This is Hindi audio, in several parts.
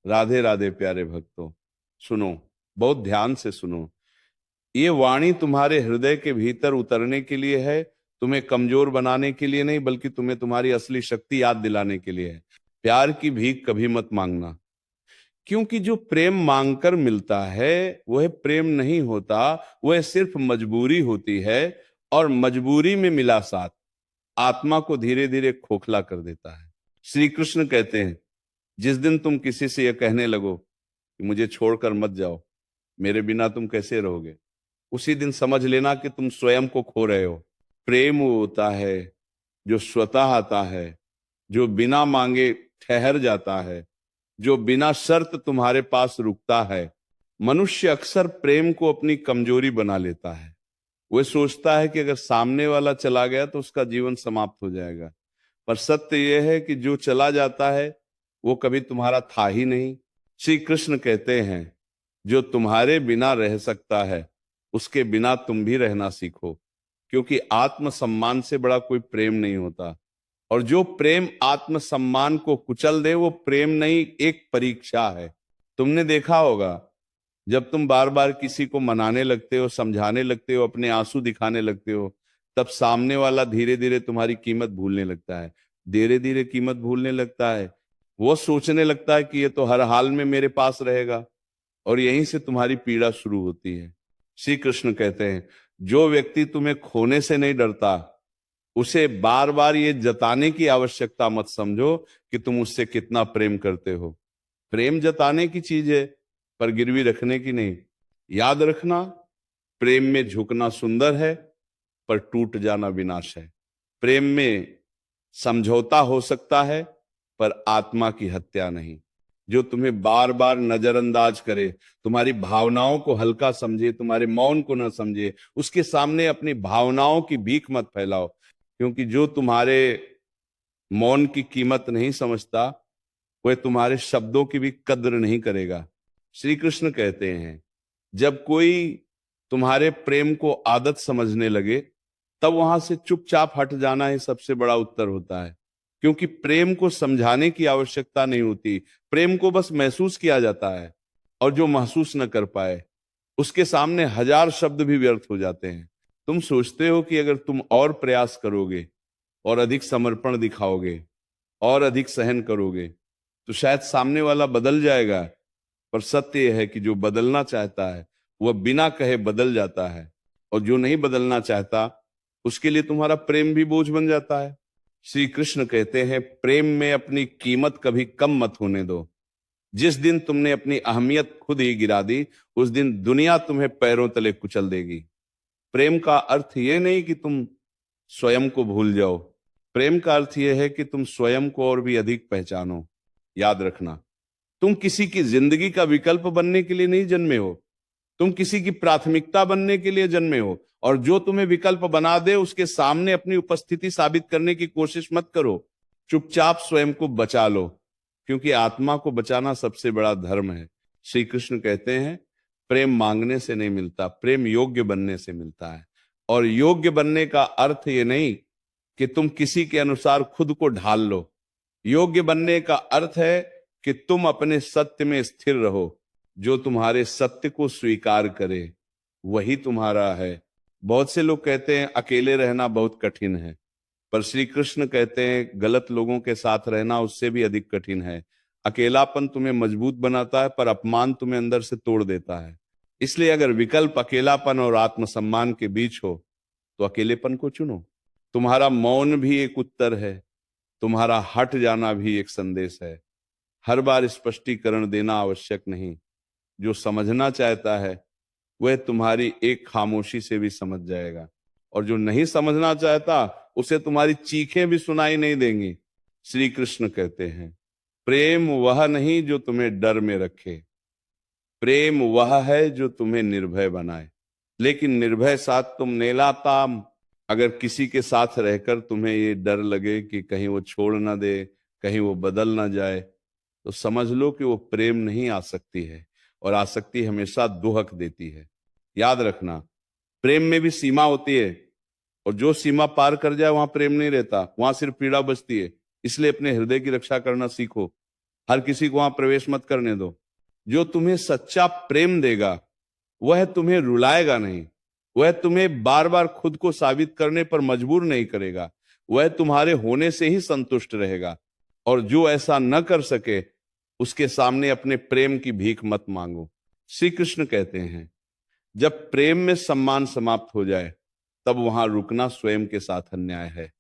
राधे राधे प्यारे भक्तों, सुनो, बहुत ध्यान से सुनो। ये वाणी तुम्हारे हृदय के भीतर उतरने के लिए है, तुम्हें कमजोर बनाने के लिए नहीं, बल्कि तुम्हें तुम्हारी असली शक्ति याद दिलाने के लिए है। प्यार की भीख कभी मत मांगना, क्योंकि जो प्रेम मांगकर मिलता है वह प्रेम नहीं होता, वह सिर्फ मजबूरी होती है। और मजबूरी में मिला साथ आत्मा को धीरे धीरे खोखला कर देता है। श्री कृष्ण कहते हैं, जिस दिन तुम किसी से यह कहने लगो कि मुझे छोड़कर मत जाओ, मेरे बिना तुम कैसे रहोगे, उसी दिन समझ लेना कि तुम स्वयं को खो रहे हो। प्रेम वो होता है जो स्वतः आता है, जो बिना मांगे ठहर जाता है, जो बिना शर्त तुम्हारे पास रुकता है। मनुष्य अक्सर प्रेम को अपनी कमजोरी बना लेता है। वह सोचता है कि अगर सामने वाला चला गया तो उसका जीवन समाप्त हो जाएगा। पर सत्य यह है कि जो चला जाता है वो कभी तुम्हारा था ही नहीं। श्री कृष्ण कहते हैं, जो तुम्हारे बिना रह सकता है उसके बिना तुम भी रहना सीखो, क्योंकि आत्मसम्मान से बड़ा कोई प्रेम नहीं होता। और जो प्रेम आत्मसम्मान को कुचल दे वो प्रेम नहीं, एक परीक्षा है। तुमने देखा होगा, जब तुम बार बार किसी को मनाने लगते हो, समझाने लगते हो, अपने आंसू दिखाने लगते हो, तब सामने वाला धीरे धीरे तुम्हारी कीमत भूलने लगता है। धीरे धीरे कीमत भूलने लगता है, वो सोचने लगता है कि ये तो हर हाल में मेरे पास रहेगा, और यहीं से तुम्हारी पीड़ा शुरू होती है। श्री कृष्ण कहते हैं, जो व्यक्ति तुम्हें खोने से नहीं डरता, उसे बार बार ये जताने की आवश्यकता मत समझो कि तुम उससे कितना प्रेम करते हो। प्रेम जताने की चीज है, पर गिरवी रखने की नहीं। याद रखना, प्रेम में झुकना सुंदर है, पर टूट जाना विनाश है। प्रेम में समझौता हो सकता है, पर आत्मा की हत्या नहीं। जो तुम्हें बार बार नजरअंदाज करे, तुम्हारी भावनाओं को हल्का समझे, तुम्हारे मौन को न समझे, उसके सामने अपनी भावनाओं की भीख मत फैलाओ, क्योंकि जो तुम्हारे मौन की कीमत नहीं समझता वह तुम्हारे शब्दों की भी कद्र नहीं करेगा। श्री कृष्ण कहते हैं, जब कोई तुम्हारे प्रेम को आदत समझने लगे, तब वहां से चुपचाप हट जाना ही सबसे बड़ा उत्तर होता है। क्योंकि प्रेम को समझाने की आवश्यकता नहीं होती, प्रेम को बस महसूस किया जाता है। और जो महसूस न कर पाए उसके सामने हजार शब्द भी व्यर्थ हो जाते हैं। तुम सोचते हो कि अगर तुम और प्रयास करोगे और अधिक समर्पण दिखाओगे और अधिक सहन करोगे तो शायद सामने वाला बदल जाएगा। पर सत्य यह है कि जो बदलना चाहता है वह बिना कहे बदल जाता है, और जो नहीं बदलना चाहता उसके लिए तुम्हारा प्रेम भी बोझ बन जाता है। श्री कृष्ण कहते हैं, प्रेम में अपनी कीमत कभी कम मत होने दो। जिस दिन तुमने अपनी अहमियत खुद ही गिरा दी, उस दिन दुनिया तुम्हें पैरों तले कुचल देगी। प्रेम का अर्थ यह नहीं कि तुम स्वयं को भूल जाओ, प्रेम का अर्थ यह है कि तुम स्वयं को और भी अधिक पहचानो। याद रखना, तुम किसी की जिंदगी का विकल्प बनने के लिए नहीं जन्मे हो, तुम किसी की प्राथमिकता बनने के लिए जन्मे हो। और जो तुम्हें विकल्प बना दे उसके सामने अपनी उपस्थिति साबित करने की कोशिश मत करो, चुपचाप स्वयं को बचा लो, क्योंकि आत्मा को बचाना सबसे बड़ा धर्म है। श्री कृष्ण कहते हैं, प्रेम मांगने से नहीं मिलता, प्रेम योग्य बनने से मिलता है। और योग्य बनने का अर्थ ये नहीं कि तुम किसी के अनुसार खुद को ढाल लो। योग्य बनने का अर्थ है कि तुम अपने सत्य में स्थिर रहो। जो तुम्हारे सत्य को स्वीकार करे वही तुम्हारा है। बहुत से लोग कहते हैं अकेले रहना बहुत कठिन है, पर श्री कृष्ण कहते हैं गलत लोगों के साथ रहना उससे भी अधिक कठिन है। अकेलापन तुम्हें मजबूत बनाता है, पर अपमान तुम्हें अंदर से तोड़ देता है। इसलिए अगर विकल्प अकेलापन और आत्मसम्मान के बीच हो तो अकेलेपन को चुनो। तुम्हारा मौन भी एक उत्तर है, तुम्हारा हट जाना भी एक संदेश है। हर बार स्पष्टीकरण देना आवश्यक नहीं। जो समझना चाहता है वह तुम्हारी एक खामोशी से भी समझ जाएगा, और जो नहीं समझना चाहता उसे तुम्हारी चीखें भी सुनाई नहीं देंगी। श्री कृष्ण कहते हैं, प्रेम वह नहीं जो तुम्हें डर में रखे, प्रेम वह है जो तुम्हें निर्भय बनाए। लेकिन निर्भय साथ तुम नेलाता, अगर किसी के साथ रहकर तुम्हें ये डर लगे कि कहीं वो छोड़ ना दे, कहीं वो बदल ना जाए, तो समझ लो कि वो प्रेम नहीं आसक्ति है, और आसक्ति हमेशा दुहक देती है। याद रखना, प्रेम में भी सीमा होती है, और जो सीमा पार कर जाए वहां प्रेम नहीं रहता, वहां सिर्फ पीड़ा बचती है। इसलिए अपने हृदय की रक्षा करना सीखो। हर किसी को वहां प्रवेश मत करने दो। जो तुम्हें सच्चा प्रेम देगा वह तुम्हें रुलाएगा नहीं, वह तुम्हें बार बार खुद को साबित करने पर मजबूर नहीं करेगा, वह तुम्हारे होने से ही संतुष्ट रहेगा। और जो ऐसा न कर सके उसके सामने अपने प्रेम की भीख मत मांगो। श्री कृष्ण कहते हैं जब प्रेम में सम्मान समाप्त हो जाए तब वहां रुकना स्वयं के साथ अन्याय है,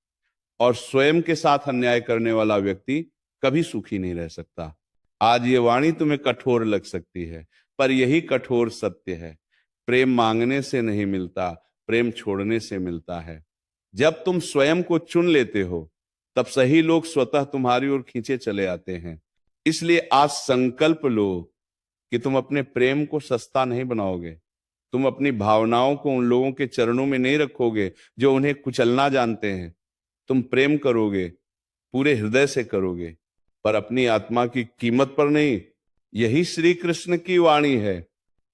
और स्वयं के साथ अन्याय करने वाला व्यक्ति कभी सुखी नहीं रह सकता। आज ये वाणी तुम्हें कठोर लग सकती है, पर यही कठोर सत्य है। प्रेम मांगने से नहीं मिलता, प्रेम छोड़ने से मिलता है। जब तुम स्वयं को चुन लेते हो तब सही लोग स्वतः तुम्हारी ओर खींचे चले आते हैं। इसलिए आज संकल्प लो कि तुम अपने प्रेम को सस्ता नहीं बनाओगे, तुम अपनी भावनाओं को उन लोगों के चरणों में नहीं रखोगे जो उन्हें कुचलना जानते हैं। तुम प्रेम करोगे, पूरे हृदय से करोगे, पर अपनी आत्मा की कीमत पर नहीं। यही श्री कृष्ण की वाणी है,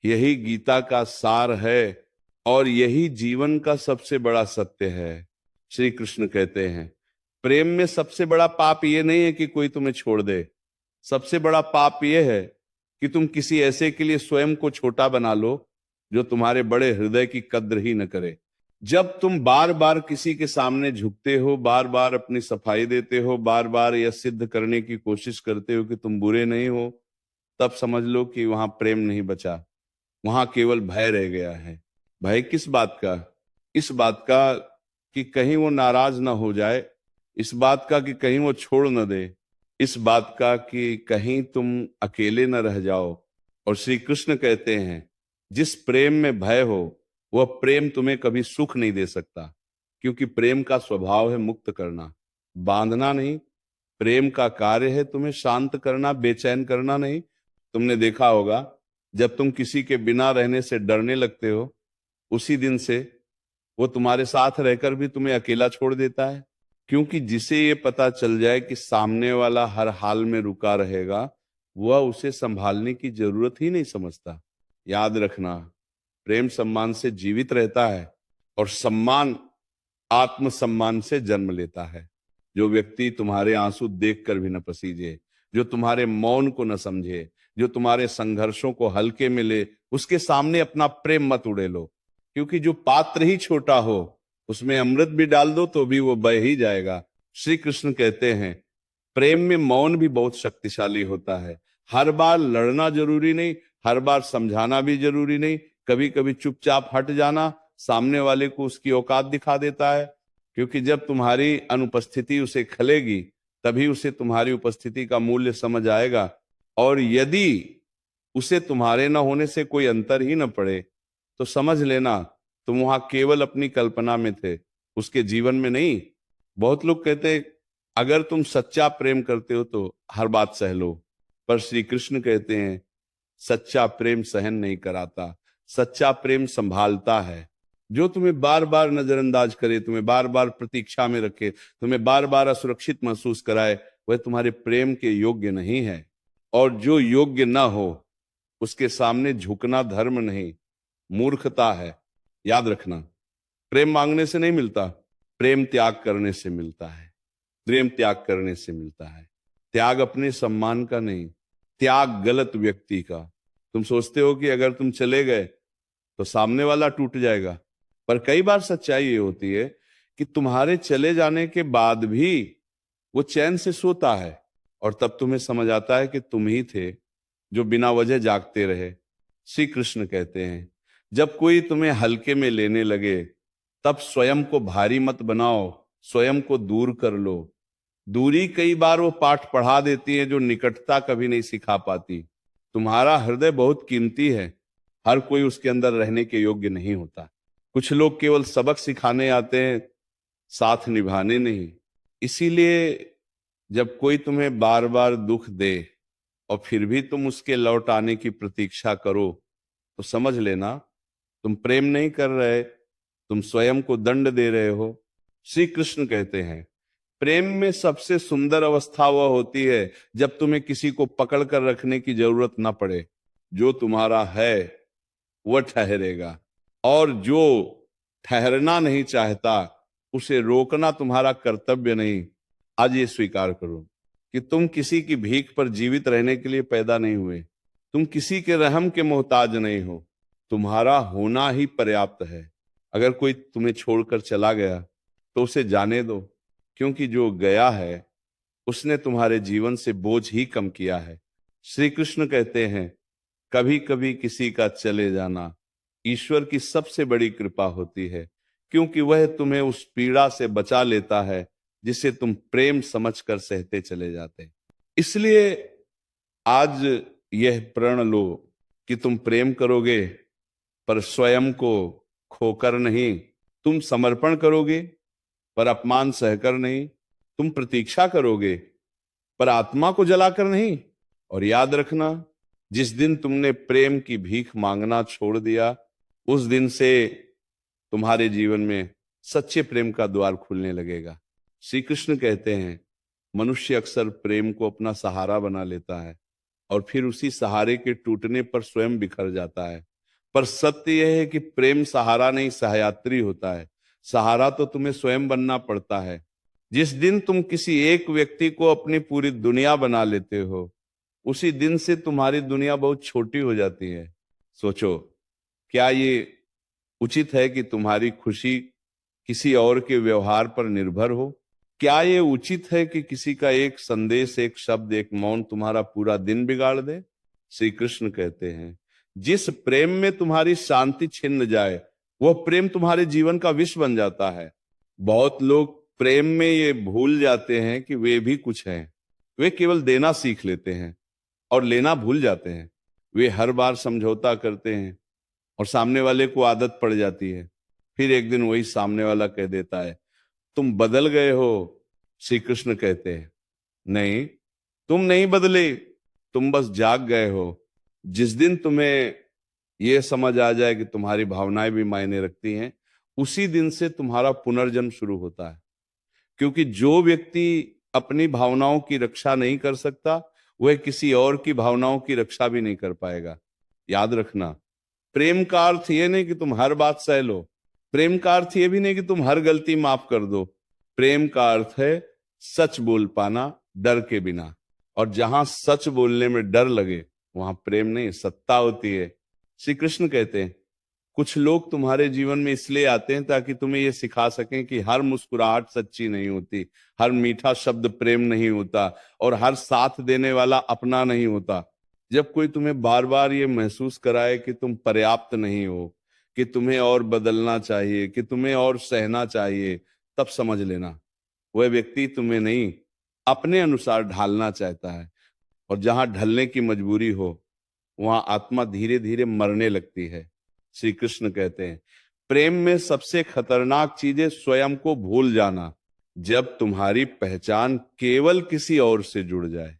यही गीता का सार है, और यही जीवन का सबसे बड़ा सत्य है। श्री कृष्ण कहते हैं प्रेम में सबसे बड़ा पाप यह नहीं है कि कोई तुम्हें छोड़ दे, सबसे बड़ा पाप यह है कि तुम किसी ऐसे के लिए स्वयं को छोटा बना लो जो तुम्हारे बड़े हृदय की कद्र ही न करे। जब तुम बार बार किसी के सामने झुकते हो, बार बार अपनी सफाई देते हो, बार बार यह सिद्ध करने की कोशिश करते हो कि तुम बुरे नहीं हो, तब समझ लो कि वहां प्रेम नहीं बचा, वहां केवल भय रह गया है। भय किस बात का? इस बात का कि कहीं वो नाराज ना हो जाए, इस बात का कि कहीं वो छोड़ न दे, इस बात का कि कहीं तुम अकेले न रह जाओ। और श्री कृष्ण कहते हैं जिस प्रेम में भय हो वह प्रेम तुम्हें कभी सुख नहीं दे सकता, क्योंकि प्रेम का स्वभाव है मुक्त करना, बांधना नहीं। प्रेम का कार्य है तुम्हें शांत करना, बेचैन करना नहीं। तुमने देखा होगा जब तुम किसी के बिना रहने से डरने लगते हो, उसी दिन से वो तुम्हारे साथ रहकर भी तुम्हें अकेला छोड़ देता है। क्योंकि जिसे ये पता चल जाए कि सामने वाला हर हाल में रुका रहेगा, वह उसे संभालने की जरूरत ही नहीं समझता। याद रखना, प्रेम सम्मान से जीवित रहता है, और सम्मान आत्मसम्मान से जन्म लेता है। जो व्यक्ति तुम्हारे आंसू देखकर भी न पसीजे, जो तुम्हारे मौन को न समझे, जो तुम्हारे संघर्षों को हल्के में ले, उसके सामने अपना प्रेम मत उड़ेलो। क्योंकि जो पात्र ही छोटा हो उसमें अमृत भी डाल दो तो भी वो बह ही जाएगा। श्री कृष्ण कहते हैं प्रेम में मौन भी बहुत शक्तिशाली होता है। हर बार लड़ना जरूरी नहीं, हर बार समझाना भी जरूरी नहीं। कभी कभी चुपचाप हट जाना सामने वाले को उसकी औकात दिखा देता है, क्योंकि जब तुम्हारी अनुपस्थिति उसे खलेगी तभी उसे तुम्हारी उपस्थिति का मूल्य समझ आएगा। और यदि उसे तुम्हारे न होने से कोई अंतर ही न पड़े तो समझ लेना तुम वहां केवल अपनी कल्पना में थे, उसके जीवन में नहीं। बहुत लोग कहते अगर तुम सच्चा प्रेम करते हो तो हर बात सह लो, पर श्री कृष्ण कहते हैं सच्चा प्रेम सहन नहीं कराता, सच्चा प्रेम संभालता है। जो तुम्हें बार बार नजरअंदाज करे, तुम्हें बार बार प्रतीक्षा में रखे, तुम्हें बार बार असुरक्षित महसूस कराए, वह तुम्हारे प्रेम के योग्य नहीं है। और जो योग्य ना हो उसके सामने झुकना धर्म नहीं, मूर्खता है। याद रखना, प्रेम मांगने से नहीं मिलता, प्रेम त्याग करने से मिलता है। प्रेम त्याग करने से मिलता है, त्याग अपने सम्मान का नहीं, त्याग गलत व्यक्ति का। तुम सोचते हो कि अगर तुम चले गए तो सामने वाला टूट जाएगा, पर कई बार सच्चाई ये होती है कि तुम्हारे चले जाने के बाद भी वो चैन से सोता है, और तब तुम्हें समझ आता है कि तुम ही थे जो बिना वजह जागते रहे। श्री कृष्ण कहते हैं जब कोई तुम्हें हल्के में लेने लगे तब स्वयं को भारी मत बनाओ, स्वयं को दूर कर लो। दूरी कई बार वो पाठ पढ़ा देती है जो निकटता कभी नहीं सिखा पाती। तुम्हारा हृदय बहुत कीमती है, हर कोई उसके अंदर रहने के योग्य नहीं होता। कुछ लोग केवल सबक सिखाने आते हैं, साथ निभाने नहीं। इसीलिए जब कोई तुम्हें बार बार दुख दे और फिर भी तुम उसके लौट आने की प्रतीक्षा करो तो समझ लेना तुम प्रेम नहीं कर रहे, तुम स्वयं को दंड दे रहे हो। श्री कृष्ण कहते हैं प्रेम में सबसे सुंदर अवस्था वह होती है जब तुम्हें किसी को पकड़ कर रखने की जरूरत ना पड़े। जो तुम्हारा है वह ठहरेगा, और जो ठहरना नहीं चाहता उसे रोकना तुम्हारा कर्तव्य नहीं। आज ये स्वीकार करो, कि तुम किसी की भीख पर जीवित रहने के लिए पैदा नहीं हुए, तुम किसी के रहम के मोहताज नहीं हो, तुम्हारा होना ही पर्याप्त है। अगर कोई तुम्हें छोड़कर चला गया तो उसे जाने दो, क्योंकि जो गया है उसने तुम्हारे जीवन से बोझ ही कम किया है। श्री कृष्ण कहते हैं, कभी कभी किसी का चले जाना ईश्वर की सबसे बड़ी कृपा होती है, क्योंकि वह तुम्हें उस पीड़ा से बचा लेता है जिसे तुम प्रेम समझकर सहते चले जाते। इसलिए आज यह प्रण लो कि तुम प्रेम करोगे पर स्वयं को खोकर नहीं, तुम समर्पण करोगे पर अपमान सहकर नहीं, तुम प्रतीक्षा करोगे पर आत्मा को जलाकर नहीं। और याद रखना, जिस दिन तुमने प्रेम की भीख मांगना छोड़ दिया, उस दिन से तुम्हारे जीवन में सच्चे प्रेम का द्वार खुलने लगेगा। श्री कृष्ण कहते हैं, मनुष्य अक्सर प्रेम को अपना सहारा बना लेता है और फिर उसी सहारे के टूटने पर स्वयं बिखर जाता है। पर सत्य यह है कि प्रेम सहारा नहीं, सहयात्री होता है। सहारा तो तुम्हें स्वयं बनना पड़ता है। जिस दिन तुम किसी एक व्यक्ति को अपनी पूरी दुनिया बना लेते हो, उसी दिन से तुम्हारी दुनिया बहुत छोटी हो जाती है। सोचो, क्या ये उचित है कि तुम्हारी खुशी किसी और के व्यवहार पर निर्भर हो? क्या ये उचित है कि किसी का एक संदेश, एक शब्द, एक मौन तुम्हारा पूरा दिन बिगाड़ दे? श्री कृष्ण कहते हैं, जिस प्रेम में तुम्हारी शांति छिन्न जाए, वह प्रेम तुम्हारे जीवन का विष बन जाता है। बहुत लोग प्रेम में ये भूल जाते हैं कि वे भी कुछ हैं। वे केवल देना सीख लेते हैं और लेना भूल जाते हैं। वे हर बार समझौता करते हैं और सामने वाले को आदत पड़ जाती है। फिर एक दिन वही सामने वाला कह देता है, तुम बदल गए हो। श्री कृष्ण कहते हैं, नहीं, तुम नहीं बदले, तुम बस जाग गए हो। जिस दिन तुम्हें यह समझ आ जाए कि तुम्हारी भावनाएं भी मायने रखती हैं, उसी दिन से तुम्हारा पुनर्जन्म शुरू होता है। क्योंकि जो व्यक्ति अपनी भावनाओं की रक्षा नहीं कर सकता, वह किसी और की भावनाओं की रक्षा भी नहीं कर पाएगा। याद रखना, प्रेम का अर्थ यह नहीं कि तुम हर बात सह लो। प्रेम का अर्थ यह भी नहीं कि तुम हर गलती माफ कर दो। प्रेम का अर्थ है सच बोल पाना डर के बिना। और जहां सच बोलने में डर लगे, वहां प्रेम नहीं, सत्ता होती है। श्री कृष्ण कहते हैं, कुछ लोग तुम्हारे जीवन में इसलिए आते हैं ताकि तुम्हें यह सिखा सकें कि हर मुस्कुराहट सच्ची नहीं होती, हर मीठा शब्द प्रेम नहीं होता और हर साथ देने वाला अपना नहीं होता। जब कोई तुम्हें बार बार ये महसूस कराए कि तुम पर्याप्त नहीं हो, कि तुम्हें और बदलना चाहिए, कि तुम्हें और सहना चाहिए, तब समझ लेना वह व्यक्ति तुम्हें नहीं, अपने अनुसार ढालना चाहता है। और जहां ढलने की मजबूरी हो, वहां आत्मा धीरे धीरे मरने लगती है। श्री कृष्ण कहते हैं, प्रेम में सबसे खतरनाक चीज है स्वयं को भूल जाना, जब तुम्हारी पहचान केवल किसी और से जुड़ जाए।